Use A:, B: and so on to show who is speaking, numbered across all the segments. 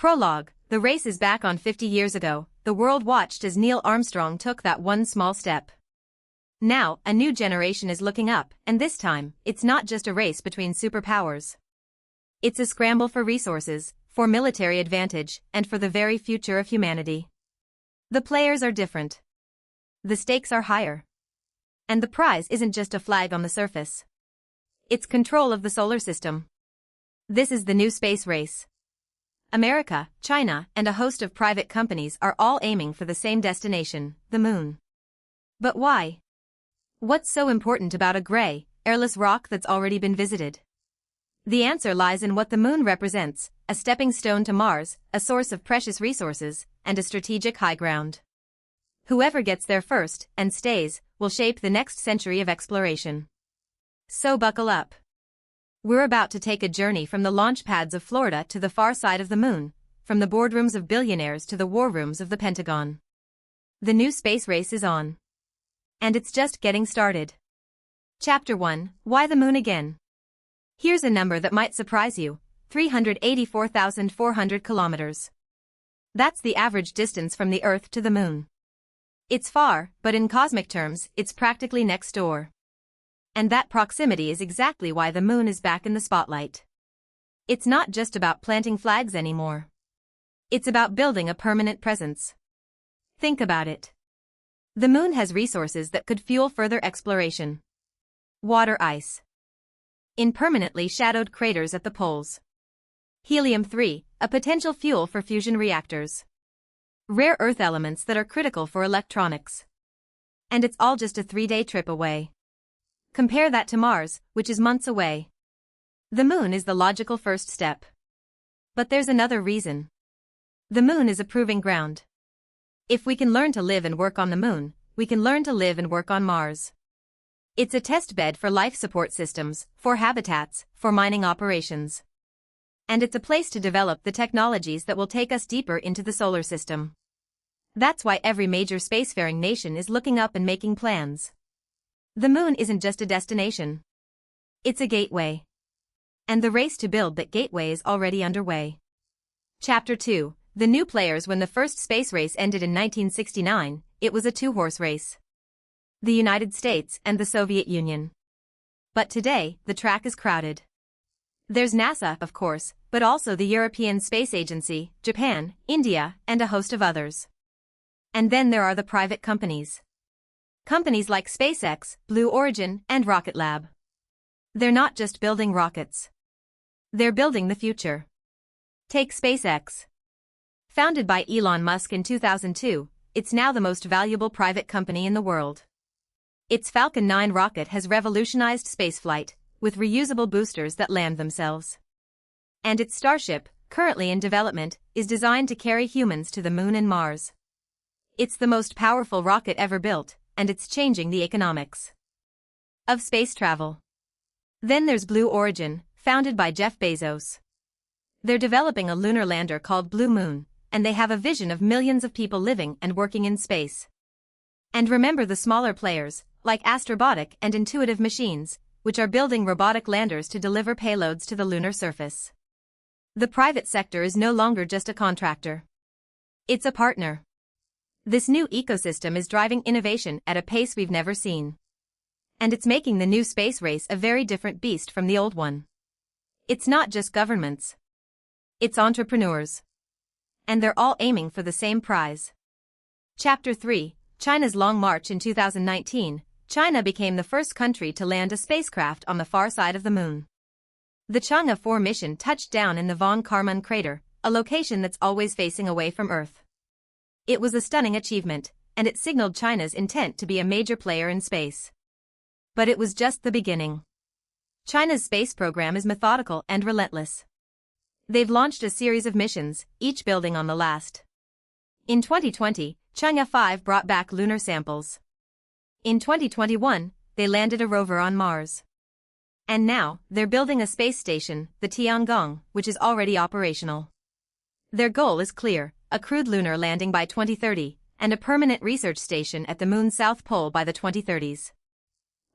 A: Prologue. The race is back on. 50 years ago, the world watched as Neil Armstrong took that one small step. Now, a new generation is looking up, and this time, it's not just a race between superpowers. It's a scramble for resources, for military advantage, and for the very future of humanity. The players are different. The stakes are higher. And the prize isn't just a flag on the surface. It's control of the solar system. This is the new space race. America, China, and a host of private companies are all aiming for the same destination, the moon. But why? What's so important about a gray, airless rock that's already been visited? The answer lies in what the moon represents: a stepping stone to Mars, a source of precious resources, and a strategic high ground. Whoever gets there first, and stays, will shape the next century of exploration. So buckle up. We're about to take a journey from the launch pads of Florida to the far side of the moon, from the boardrooms of billionaires to the war rooms of the Pentagon. The new space race is on. And it's just getting started. Chapter 1: Why the Moon Again? Here's a number that might surprise you: 384,400 kilometers. That's the average distance from the Earth to the Moon. It's far, but in cosmic terms, it's practically next door. And that proximity is exactly why the moon is back in the spotlight. It's not just about planting flags anymore. It's about building a permanent presence. Think about it. The moon has resources that could fuel further exploration. Water ice. In permanently shadowed craters at the poles. Helium-3, a potential fuel for fusion reactors. Rare earth elements that are critical for electronics. And it's all just a 3-day trip away. Compare that to Mars, which is months away. The moon is the logical first step. But there's another reason. The moon is a proving ground. If we can learn to live and work on the moon, we can learn to live and work on Mars. It's a test bed for life support systems, for habitats, for mining operations. And it's a place to develop the technologies that will take us deeper into the solar system. That's why every major spacefaring nation is looking up and making plans. The moon isn't just a destination. It's a gateway. And the race to build that gateway is already underway. Chapter 2: The new players. When the first space race ended in 1969, it was a two-horse race. The United States and the Soviet Union. But today, the track is crowded. There's NASA, of course, but also the European Space Agency, Japan, India, and a host of others. And then there are the private companies. Companies like SpaceX, Blue Origin, and Rocket Lab. They're not just building rockets. They're building the future. Take SpaceX. Founded by Elon Musk in 2002, it's now the most valuable private company in the world. Its Falcon 9 rocket has revolutionized spaceflight, with reusable boosters that land themselves. And its Starship, currently in development, is designed to carry humans to the moon and Mars. It's the most powerful rocket ever built, and it's changing the economics of space travel. Then there's Blue Origin, founded by Jeff Bezos. They're developing a lunar lander called Blue Moon, and they have a vision of millions of people living and working in space. And remember the smaller players, like Astrobotic and Intuitive Machines, which are building robotic landers to deliver payloads to the lunar surface. The private sector is no longer just a contractor. It's a partner. This new ecosystem is driving innovation at a pace we've never seen. And it's making the new space race a very different beast from the old one. It's not just governments. It's entrepreneurs. And they're all aiming for the same prize. Chapter 3: China's Long March. In 2019, China became the first country to land a spacecraft on the far side of the moon. The Chang'e 4 mission touched down in the von Karman crater, a location that's always facing away from Earth. It was a stunning achievement, and it signaled China's intent to be a major player in space. But it was just the beginning. China's space program is methodical and relentless. They've launched a series of missions, each building on the last. In 2020, Chang'e 5 brought back lunar samples. In 2021, they landed a rover on Mars. And now, they're building a space station, the Tiangong, which is already operational. Their goal is clear: a crewed lunar landing by 2030, and a permanent research station at the moon's south pole by the 2030s.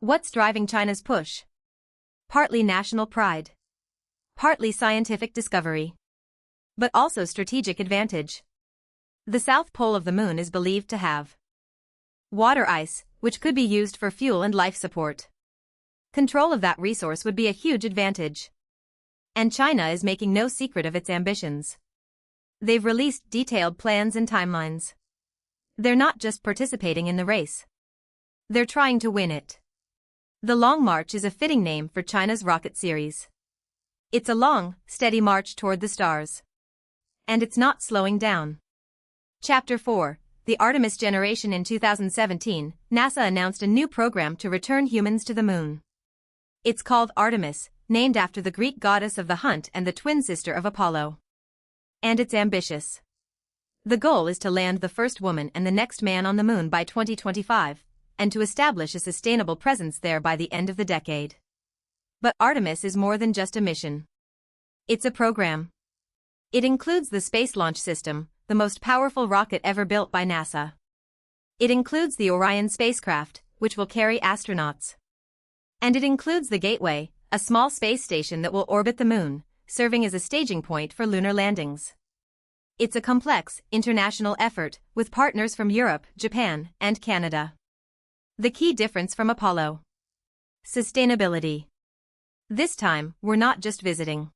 A: What's driving China's push? Partly national pride. Partly scientific discovery. but also strategic advantage. The south pole of the moon is believed to have water ice, which could be used for fuel and life support. Control of that resource would be a huge advantage. And China is making no secret of its ambitions. They've released detailed plans and timelines. They're not just participating in the race. They're trying to win it. The Long March is a fitting name for China's rocket series. It's a long, steady march toward the stars. And it's not slowing down. Chapter 4, The Artemis Generation. In 2017, NASA announced a new program to return humans to the moon. It's called Artemis, named after the Greek goddess of the hunt and the twin sister of Apollo. And it's ambitious. The goal is to land the first woman and the next man on the moon by 2025, and to establish a sustainable presence there by the end of the decade. But Artemis is more than just a mission. It's a program. It includes the Space Launch System, the most powerful rocket ever built by NASA. It includes the Orion spacecraft, which will carry astronauts. And it includes the Gateway, a small space station that will orbit the moon, serving as a staging point for lunar landings. It's a complex, international effort, with partners from Europe, Japan, and Canada. The key difference from Apollo: sustainability. This time, we're not just visiting.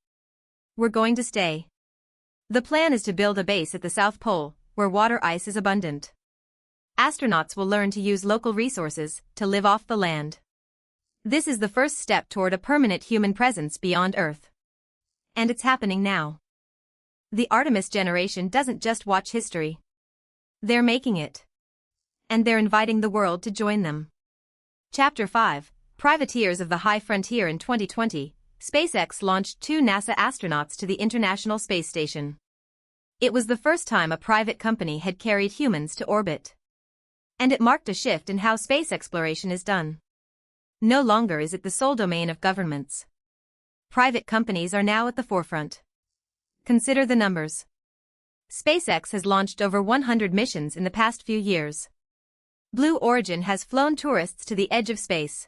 A: We're going to stay. The plan is to build a base at the South Pole, where water ice is abundant. Astronauts will learn to use local resources to live off the land. This is the first step toward a permanent human presence beyond Earth. And it's happening now. The Artemis generation doesn't just watch history. They're making it. And they're inviting the world to join them. Chapter 5, Privateers of the High Frontier. In 2020, SpaceX launched 2 NASA astronauts to the International Space Station. It was the first time a private company had carried humans to orbit. And it marked a shift in how space exploration is done. No longer is it the sole domain of governments. Private companies are now at the forefront. Consider the numbers. SpaceX has launched over 100 missions in the past few years. Blue Origin has flown tourists to the edge of space.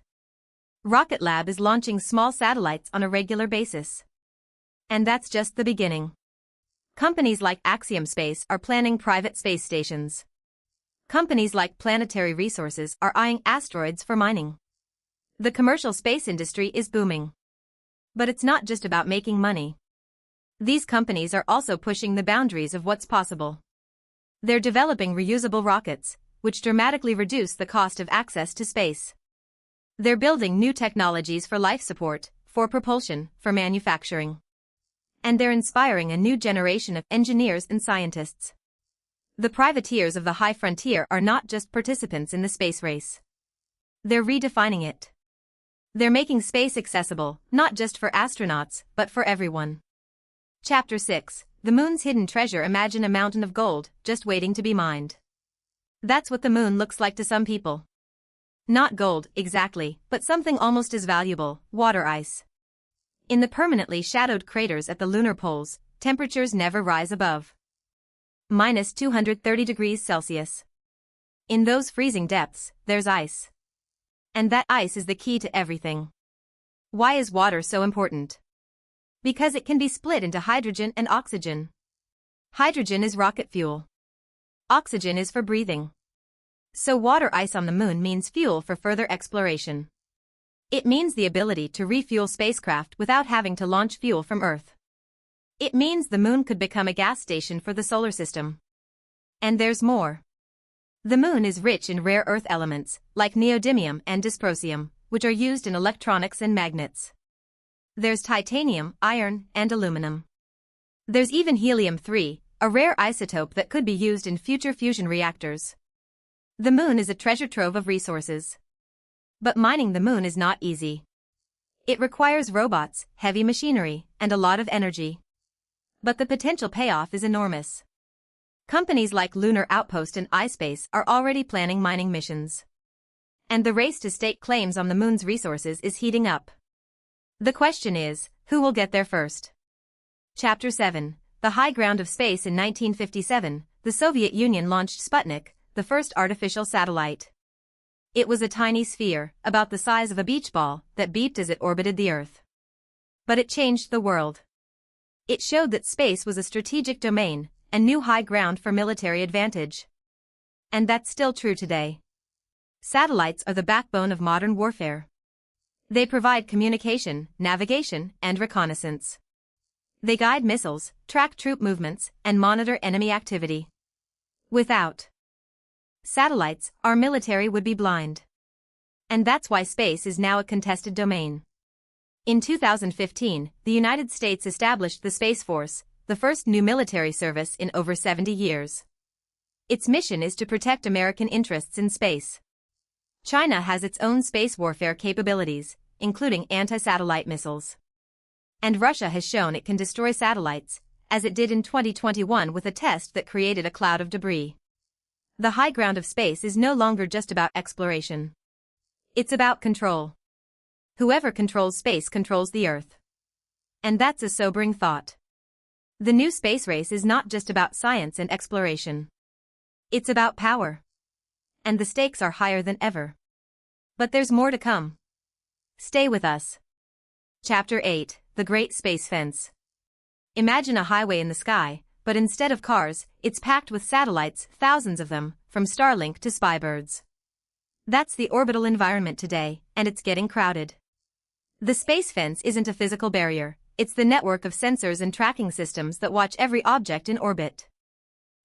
A: Rocket Lab is launching small satellites on a regular basis. And that's just the beginning. Companies like Axiom Space are planning private space stations. Companies like Planetary Resources are eyeing asteroids for mining. The commercial space industry is booming. But it's not just about making money. These companies are also pushing the boundaries of what's possible. They're developing reusable rockets, which dramatically reduce the cost of access to space. They're building new technologies for life support, for propulsion, for manufacturing. And they're inspiring a new generation of engineers and scientists. The privateers of the high frontier are not just participants in the space race. They're redefining it. They're making space accessible, not just for astronauts, but for everyone. Chapter 6, The Moon's Hidden Treasure. Imagine a mountain of gold, just waiting to be mined. That's what the moon looks like to some people. Not gold, exactly, but something almost as valuable: water ice. In the permanently shadowed craters at the lunar poles, temperatures never rise above -230 degrees Celsius. In those freezing depths, there's ice. And that ice is the key to everything. Why is water so important? Because it can be split into hydrogen and oxygen. Hydrogen is rocket fuel. Oxygen is for breathing. So water ice on the moon means fuel for further exploration. It means the ability to refuel spacecraft without having to launch fuel from Earth. It means the moon could become a gas station for the solar system. And there's more. The moon is rich in rare earth elements, like neodymium and dysprosium, which are used in electronics and magnets. There's titanium, iron, and aluminum. There's even helium-3, a rare isotope that could be used in future fusion reactors. The moon is a treasure trove of resources. But mining the moon is not easy. It requires robots, heavy machinery, and a lot of energy. But the potential payoff is enormous. Companies like Lunar Outpost and iSpace are already planning mining missions. And the race to stake claims on the moon's resources is heating up. The question is, who will get there first? Chapter 7, The High Ground of Space. In 1957, the Soviet Union launched Sputnik, the first artificial satellite. It was a tiny sphere, about the size of a beach ball, that beeped as it orbited the Earth. But it changed the world. It showed that space was a strategic domain and new high ground for military advantage. And that's still true today. Satellites are the backbone of modern warfare. They provide communication, navigation, and reconnaissance. They guide missiles, track troop movements, and monitor enemy activity. Without satellites, our military would be blind. And that's why space is now a contested domain. In 2015, the United States established the Space Force, the first new military service in over 70 years. Its mission is to protect American interests in space. China has its own space warfare capabilities, including anti-satellite missiles. And Russia has shown it can destroy satellites, as it did in 2021 with a test that created a cloud of debris. The high ground of space is no longer just about exploration. It's about control. Whoever controls space controls the Earth. And that's a sobering thought. The new space race is not just about science and exploration. It's about power. And the stakes are higher than ever. But there's more to come. Stay with us. Chapter 8, The Great Space Fence. Imagine a highway in the sky, but instead of cars, it's packed with satellites, thousands of them, from Starlink to spybirds. That's the orbital environment today, and it's getting crowded. The space fence isn't a physical barrier, it's the network of sensors and tracking systems that watch every object in orbit.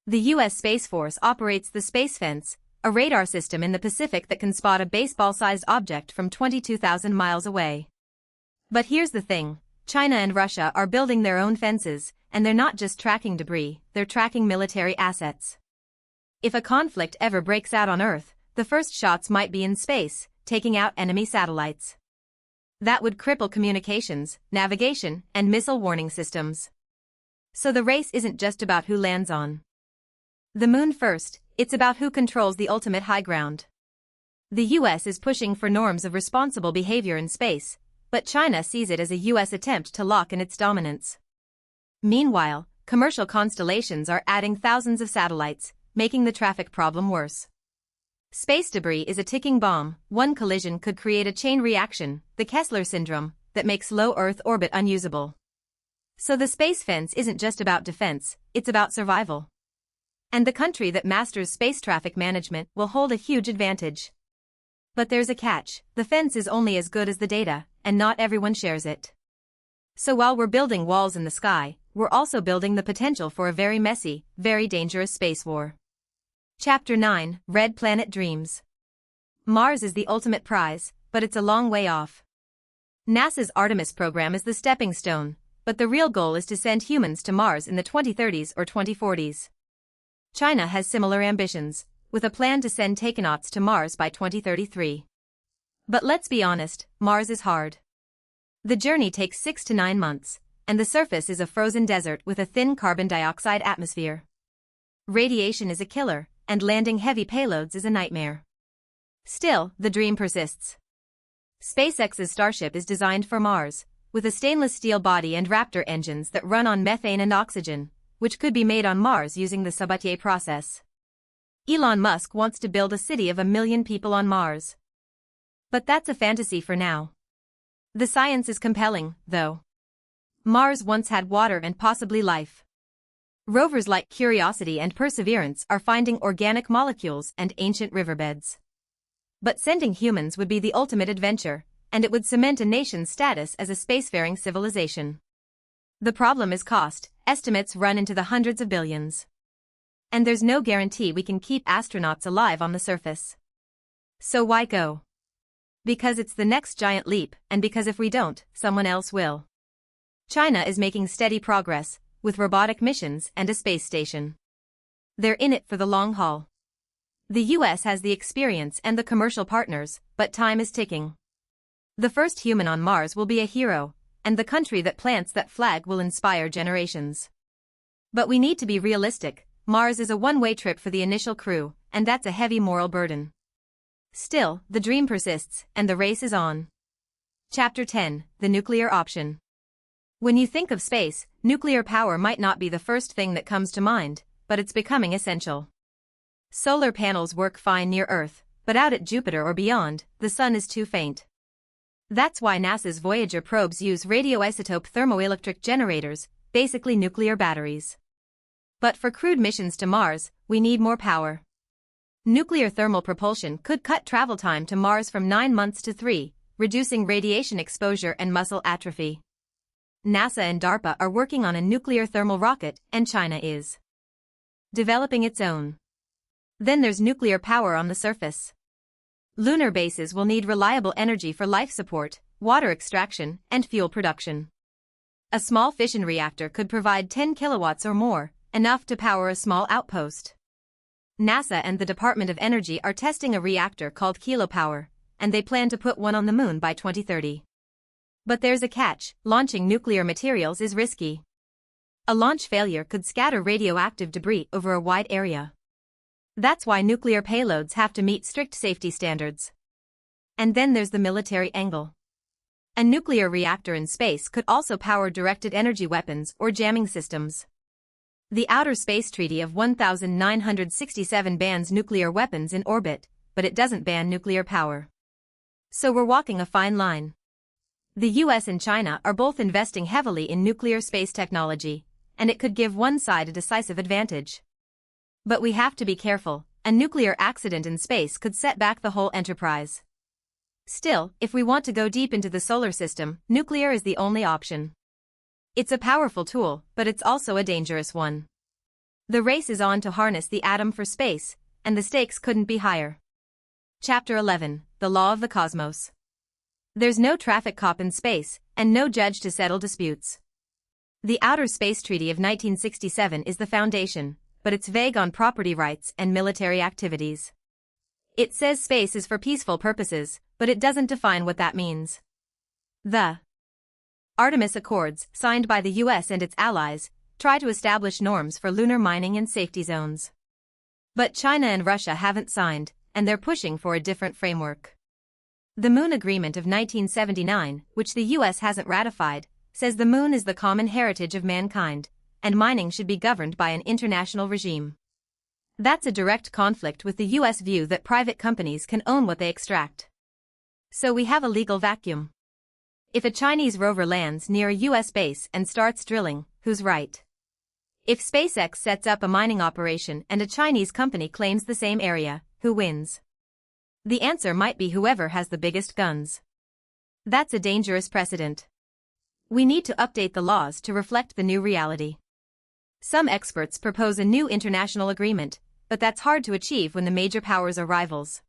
A: The U.S. Space Force operates the Space Fence, a radar system in the Pacific that can spot a baseball-sized object from 22,000 miles away. But here's the thing, China and Russia are building their own fences, and they're not just tracking debris, they're tracking military assets. If a conflict ever breaks out on Earth, the first shots might be in space, taking out enemy satellites. That would cripple communications, navigation, and missile warning systems. So the race isn't just about who lands on the moon first, it's about who controls the ultimate high ground. The US is pushing for norms of responsible behavior in space, but China sees it as a US attempt to lock in its dominance. Meanwhile, commercial constellations are adding thousands of satellites, making the traffic problem worse. Space debris is a ticking bomb. One collision could create a chain reaction, the Kessler syndrome, that makes low Earth orbit unusable. So the space fence isn't just about defense, it's about survival. And the country that masters space traffic management will hold a huge advantage. But there's a catch, the fence is only as good as the data, and not everyone shares it. So while we're building walls in the sky, we're also building the potential for a very messy, very dangerous space war. Chapter 9, Red Planet Dreams. Mars is the ultimate prize, but it's a long way off. NASA's Artemis program is the stepping stone, but the real goal is to send humans to Mars in the 2030s or 2040s. China has similar ambitions, with a plan to send takenauts to Mars by 2033. But let's be honest, Mars is hard. The journey takes 6 to 9 months, and the surface is a frozen desert with a thin carbon dioxide atmosphere. Radiation is a killer, and landing heavy payloads is a nightmare. Still, the dream persists. SpaceX's Starship is designed for Mars, with a stainless steel body and Raptor engines that run on methane and oxygen, which could be made on Mars using the Sabatier process. Elon Musk wants to build a city of 1 million people on Mars. But that's a fantasy for now. The science is compelling, though. Mars once had water and possibly life. Rovers like Curiosity and Perseverance are finding organic molecules and ancient riverbeds. But sending humans would be the ultimate adventure, and it would cement a nation's status as a spacefaring civilization. The problem is cost, estimates run into the hundreds of billions. And there's no guarantee we can keep astronauts alive on the surface. So why go? Because it's the next giant leap, and because if we don't, someone else will. China is making steady progress, with robotic missions and a space station. They're in it for the long haul. The US has the experience and the commercial partners, but time is ticking. The first human on Mars will be a hero, and the country that plants that flag will inspire generations. But we need to be realistic, Mars is a one-way trip for the initial crew, and that's a heavy moral burden. Still, the dream persists, and the race is on. Chapter 10, The Nuclear Option. When you think of space, nuclear power might not be the first thing that comes to mind, but it's becoming essential. Solar panels work fine near Earth, but out at Jupiter or beyond, the sun is too faint. That's why NASA's Voyager probes use radioisotope thermoelectric generators, basically nuclear batteries. But for crewed missions to Mars, we need more power. Nuclear thermal propulsion could cut travel time to Mars from 9 months to 3, reducing radiation exposure and muscle atrophy. NASA and DARPA are working on a nuclear thermal rocket, and China is developing its own. Then there's nuclear power on the surface. Lunar bases will need reliable energy for life support, water extraction, and fuel production. A small fission reactor could provide 10 kilowatts or more, enough to power a small outpost. NASA and the Department of Energy are testing a reactor called kilopower, and they plan to put one on the moon by 2030. But there's a catch: launching nuclear materials is risky. A launch failure could scatter radioactive debris over a wide area. That's why nuclear payloads have to meet strict safety standards. And then there's the military angle. A nuclear reactor in space could also power directed energy weapons or jamming systems. The Outer Space Treaty of 1967 bans nuclear weapons in orbit, but it doesn't ban nuclear power. So we're walking a fine line. The US and China are both investing heavily in nuclear space technology, and it could give one side a decisive advantage. But we have to be careful. A nuclear accident in space could set back the whole enterprise. Still, if we want to go deep into the solar system, nuclear is the only option. It's a powerful tool, but it's also a dangerous one. The race is on to harness the atom for space, and the stakes couldn't be higher. Chapter 11: The Law of the Cosmos. There's no traffic cop in space, and no judge to settle disputes. The Outer Space Treaty of 1967 is the foundation, but it's vague on property rights and military activities. It says space is for peaceful purposes, but it doesn't define what that means. The Artemis Accords, signed by the US and its allies, try to establish norms for lunar mining and safety zones. But China and Russia haven't signed, and they're pushing for a different framework. The Moon Agreement of 1979, which the US hasn't ratified, says the moon is the common heritage of mankind, and mining should be governed by an international regime. That's a direct conflict with the US view that private companies can own what they extract. So we have a legal vacuum. If a Chinese rover lands near a US base and starts drilling, who's right? If SpaceX sets up a mining operation and a Chinese company claims the same area, who wins? The answer might be whoever has the biggest guns. That's a dangerous precedent. We need to update the laws to reflect the new reality. Some experts propose a new international agreement, but that's hard to achieve when the major powers are rivals.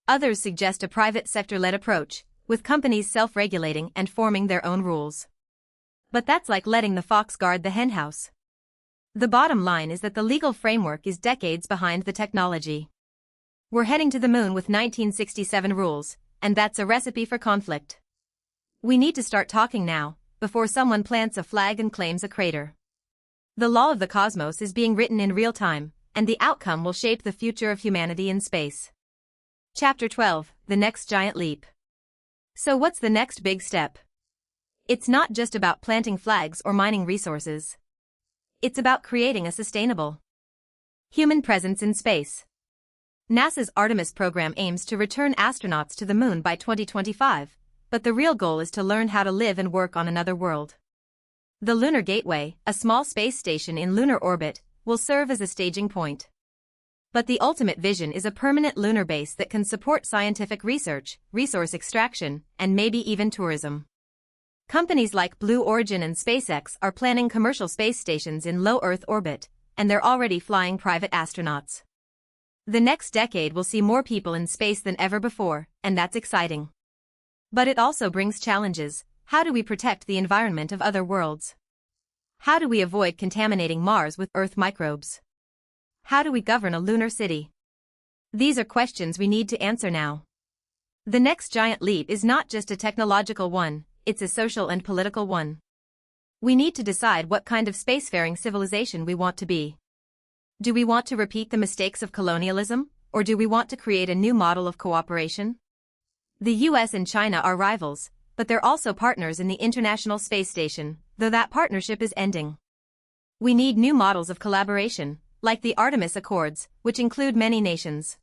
A: Others suggest a private sector-led approach, with companies self-regulating and forming their own rules. But that's like letting the fox guard the henhouse. The bottom line is that the legal framework is decades behind the technology. We're heading to the moon with 1967 rules, and that's a recipe for conflict. We need to start talking now, before someone plants a flag and claims a crater. The law of the cosmos is being written in real time, and the outcome will shape the future of humanity in space. Chapter 12: The Next Giant Leap. So what's the next big step? It's not just about planting flags or mining resources. It's about creating a sustainable human presence in space. NASA's Artemis program aims to return astronauts to the moon by 2025, but the real goal is to learn how to live and work on another world. The Lunar Gateway, a small space station in lunar orbit, will serve as a staging point. But the ultimate vision is a permanent lunar base that can support scientific research, resource extraction, and maybe even tourism. Companies like Blue Origin and SpaceX are planning commercial space stations in low Earth orbit, and they're already flying private astronauts. The next decade will see more people in space than ever before, and that's exciting. But it also brings challenges. How do we protect the environment of other worlds? How do we avoid contaminating Mars with Earth microbes? How do we govern a lunar city? These are questions we need to answer now. The next giant leap is not just a technological one, it's a social and political one. We need to decide what kind of spacefaring civilization we want to be. Do we want to repeat the mistakes of colonialism, or do we want to create a new model of cooperation? The US and China are rivals, but they're also partners in the International Space Station, though that partnership is ending. We need new models of collaboration, like the Artemis Accords, which include many nations.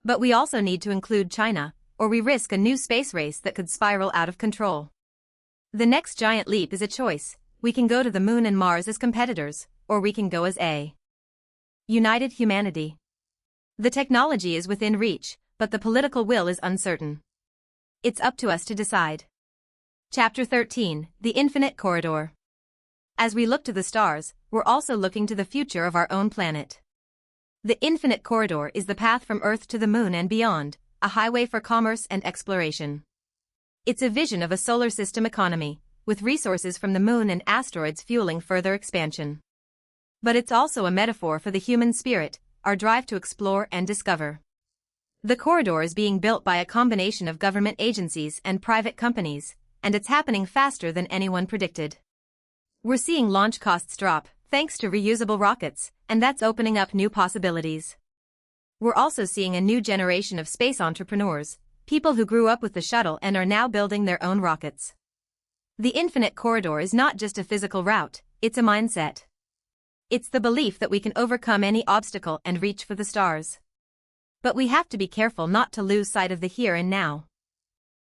A: But we also need to include China, or we risk a new space race that could spiral out of control. The next giant leap is a choice: we can go to the moon and Mars as competitors, or we can go as a united humanity. The technology is within reach, but the political will is uncertain. It's up to us to decide. Chapter 13, The Infinite Corridor. As we look to the stars, we're also looking to the future of our own planet. The infinite corridor is the path from Earth to the moon and beyond, a highway for commerce and exploration. It's a vision of a solar system economy, with resources from the moon and asteroids fueling further expansion. But it's also a metaphor for the human spirit, our drive to explore and discover. The corridor is being built by a combination of government agencies and private companies, and it's happening faster than anyone predicted. We're seeing launch costs drop, thanks to reusable rockets, and that's opening up new possibilities. We're also seeing a new generation of space entrepreneurs, people who grew up with the shuttle and are now building their own rockets. The infinite corridor is not just a physical route, it's a mindset. It's the belief that we can overcome any obstacle and reach for the stars. But we have to be careful not to lose sight of the here and now.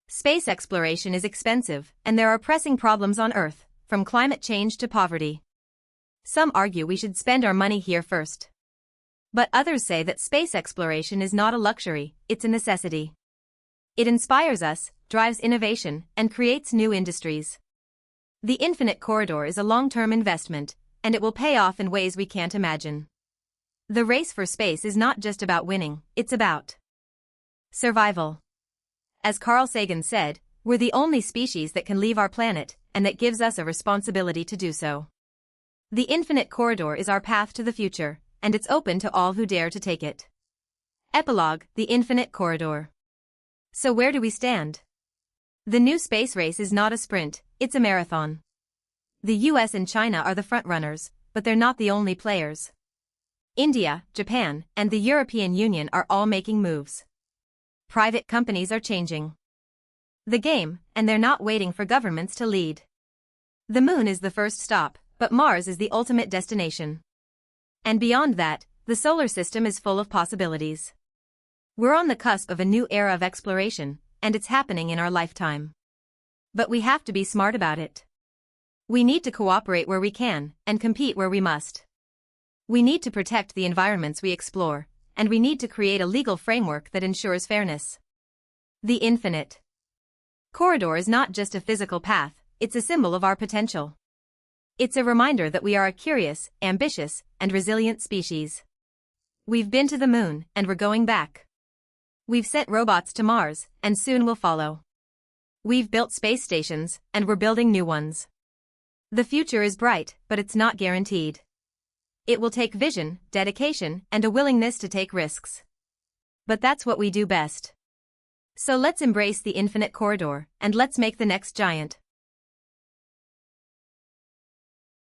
A: Space exploration is expensive, and there are pressing problems on Earth, from climate change to poverty. Some argue we should spend our money here first. But others say that space exploration is not a luxury, it's a necessity. It inspires us, drives innovation, and creates new industries. The infinite corridor is a long-term investment, and it will pay off in ways we can't imagine. The race for space is not just about winning, it's about survival. As Carl Sagan said, we're the only species that can leave our planet, and that gives us a responsibility to do so. The infinite corridor is our path to the future, and it's open to all who dare to take it. Epilogue, The Infinite Corridor. So where do we stand? The new space race is not a sprint, it's a marathon. The US and China are the frontrunners, but they're not the only players. India, Japan, and the European Union are all making moves. Private companies are changing the game, and they're not waiting for governments to lead. The moon is the first stop, but Mars is the ultimate destination. And beyond that, the solar system is full of possibilities. We're on the cusp of a new era of exploration, and it's happening in our lifetime. But we have to be smart about it. We need to cooperate where we can, and compete where we must. We need to protect the environments we explore, and we need to create a legal framework that ensures fairness. The infinite corridor is not just a physical path, it's a symbol of our potential. It's a reminder that we are a curious, ambitious, and resilient species. We've been to the moon, and we're going back. We've sent robots to Mars, and soon we'll follow. We've built space stations, and we're building new ones. The future is bright, but it's not guaranteed. It will take vision, dedication, and a willingness to take risks. But that's what we do best. So let's embrace the infinite corridor, and let's make the next giant.